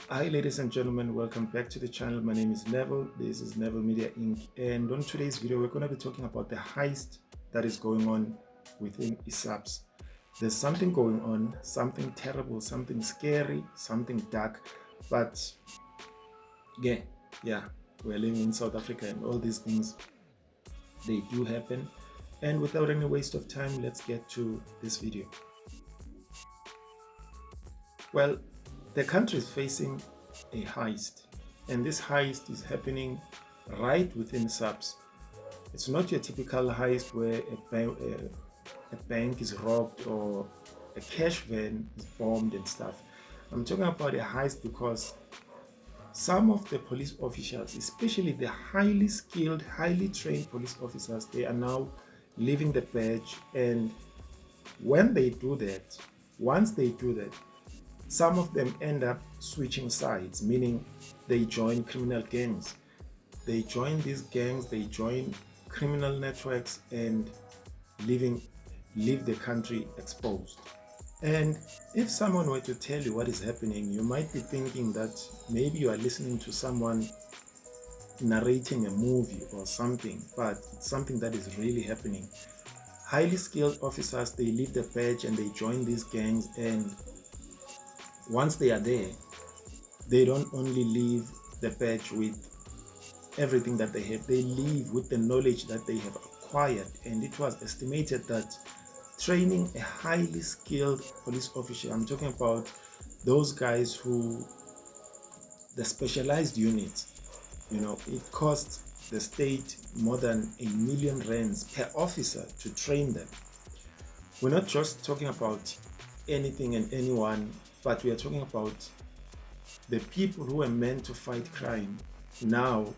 Hi ladies and gentlemen, welcome back to the channel. My name is Neville. This is Neville Media Inc. And on today's video, we're going to be talking about the heist that is going on within SAPS. There's something going on, something terrible, something scary, something dark. But yeah, yeah, we're living in South Africa and all these things, they do happen. And without any waste of time, let's get to this video. Well, the country is facing a heist, and this heist is happening right within SAPS. It's not your typical heist where a bank is robbed or a cash van is bombed and stuff. I'm talking about a heist because some of the police officials, especially the highly skilled, highly trained police officers, they are now leaving the badge. And when they do that, once they do that, some of them end up switching sides, meaning they join criminal gangs. They join these gangs, they join criminal networks and leaving leave the country exposed. And if someone were to tell you what is happening, you might be thinking that maybe you are listening to someone narrating a movie or something, but it's something that is really happening. Highly skilled officers, they leave the badge and they join these gangs, and once they are there, they don't only leave the badge with everything that they have, they leave with the knowledge that they have acquired. And it was estimated that training a highly skilled police officer, I'm talking about those guys who, the specialized units, it costs the state more than R1 million per officer to train them. We're not just talking about anything and anyone, but we are talking about the people who are meant to fight crime. Now,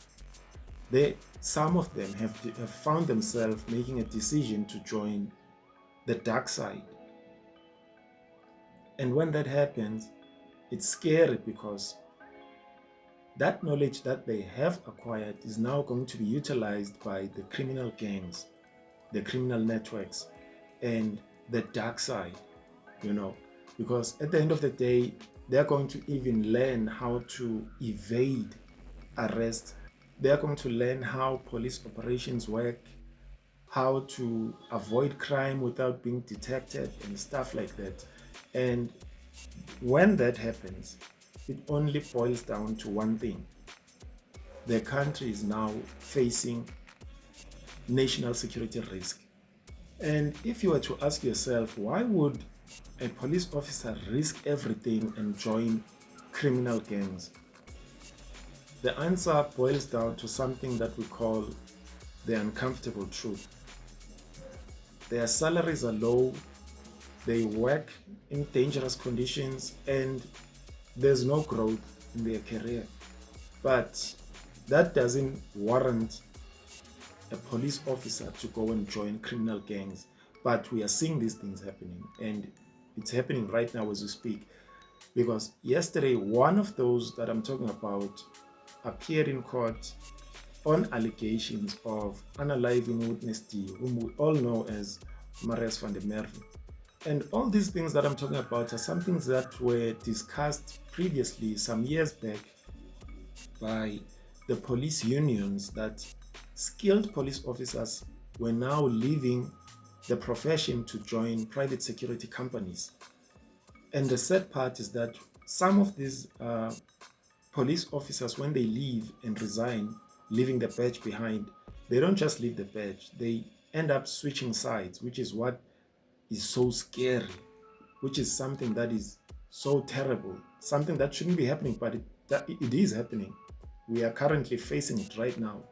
some of them have found themselves making a decision to join the dark side. And when that happens, it's scary because that knowledge that they have acquired is now going to be utilized by the criminal gangs, the criminal networks, and the dark side, because at the end of the day, they're going to even learn how to evade arrest. They're going to learn how police operations work, how to avoid crime without being detected and stuff like that. And when that happens, it only boils down to one thing. The country is now facing national security risk. And if you were to ask yourself, why would a police officer risk everything and join criminal gangs? The answer boils down to something that we call the uncomfortable truth. Their salaries are low, they work in dangerous conditions, and there's no growth in their career. But that doesn't warrant a police officer to go and join criminal gangs. But we are seeing these things happening, and it's happening right now as we speak. Because yesterday, one of those that I'm talking about appeared in court on allegations of unaliving witness D, whom we all know as Marius van der Merwe. And all these things that I'm talking about are some things that were discussed previously, some years back, by the police unions, that skilled police officers were now leaving the profession to join private security companies. And the sad part is that some of these police officers, when they leave and resign, leaving the badge behind, they don't just leave the badge, they end up switching sides, which is what is so scary, which is something that is so terrible, something that shouldn't be happening, but it is happening. We are currently facing it right now.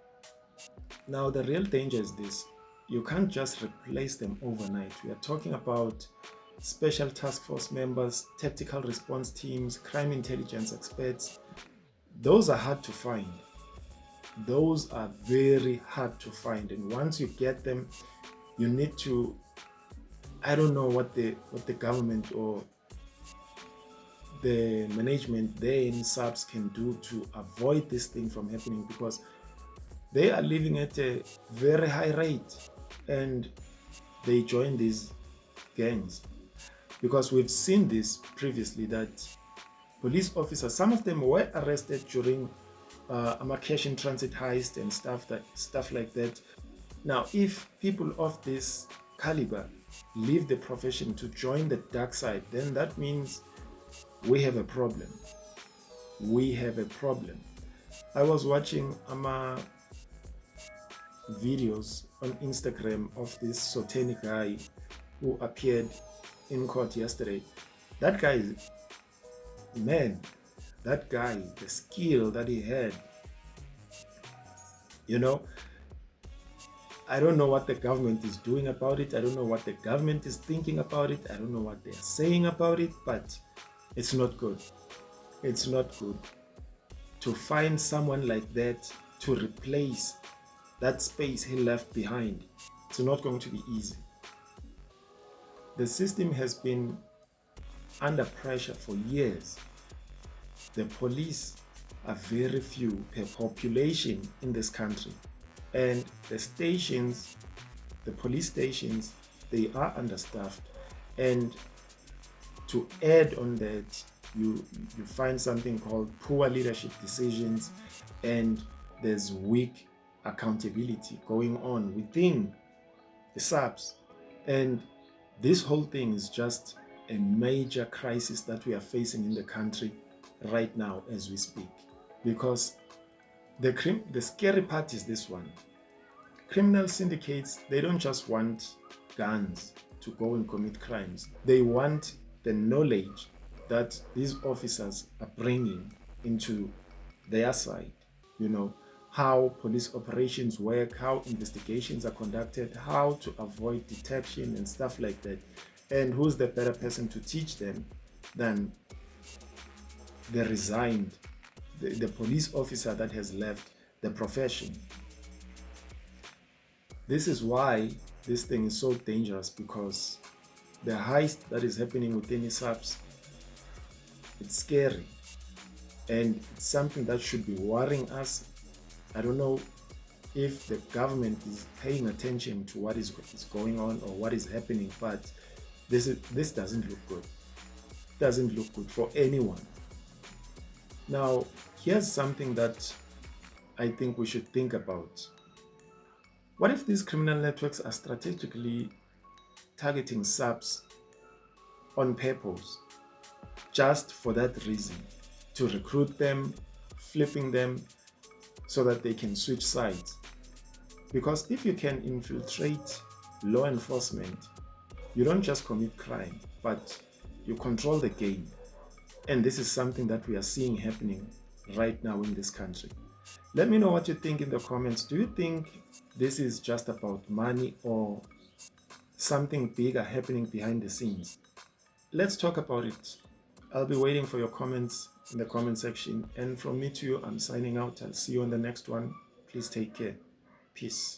Now, the real danger is this. You can't just replace them overnight. We are talking about special task force members, tactical response teams, crime intelligence experts. Those are hard to find. Those are very hard to find. And once you get them, you need to, I don't know what the government or the management there in SAPS can do to avoid this thing from happening, because they are living at a very high rate and they join these gangs. Because we've seen this previously, that police officers, some of them were arrested during a cash in transit heist and stuff like that. Now, if people of this caliber leave the profession to join the dark side, then that means we have a problem. We have a problem. I was watching videos on Instagram of this Soteni guy who appeared in court yesterday. That guy, man, that guy, the skill that he had, you know, I don't know what the government is doing about it. I don't know what the government is thinking about it. I don't know what they're saying about it, but it's not good. It's not good to find someone like that to replace that space he left behind. It's not going to be easy. The system has been under pressure for years. The police are very few per population in this country. And the stations, the police stations, they are understaffed. And to add on that, you find something called poor leadership decisions, and there's weak accountability going on within the SAPS. And this whole thing is just a major crisis that we are facing in the country right now as we speak. Because the scary part is this one. Criminal syndicates, they don't just want guns to go and commit crimes. They want the knowledge that these officers are bringing into their side. You know, how police operations work, how investigations are conducted, how to avoid detection and stuff like that. And who's the better person to teach them than the resigned, the police officer that has left the profession. This is why this thing is so dangerous, because the heist that is happening within SAPS, it's scary, and it's something that should be worrying us. I don't know if the government is paying attention to what is going on or what is happening, but this doesn't look good. It doesn't look good for anyone. Now, here's something that I think we should think about. What if these criminal networks are strategically targeting SAPS on purpose, just for that reason, to recruit them, flipping them, so that they can switch sides? Because if you can infiltrate law enforcement, you don't just commit crime, but you control the game. And this is something that we are seeing happening right now in this country. Let me know what you think in the comments. Do you think this is just about money or something bigger happening behind the scenes? Let's talk about it. I'll be waiting for your comments in the comment section. And from me to you, I'm signing out. I'll see you on the next one. Please take care. Peace.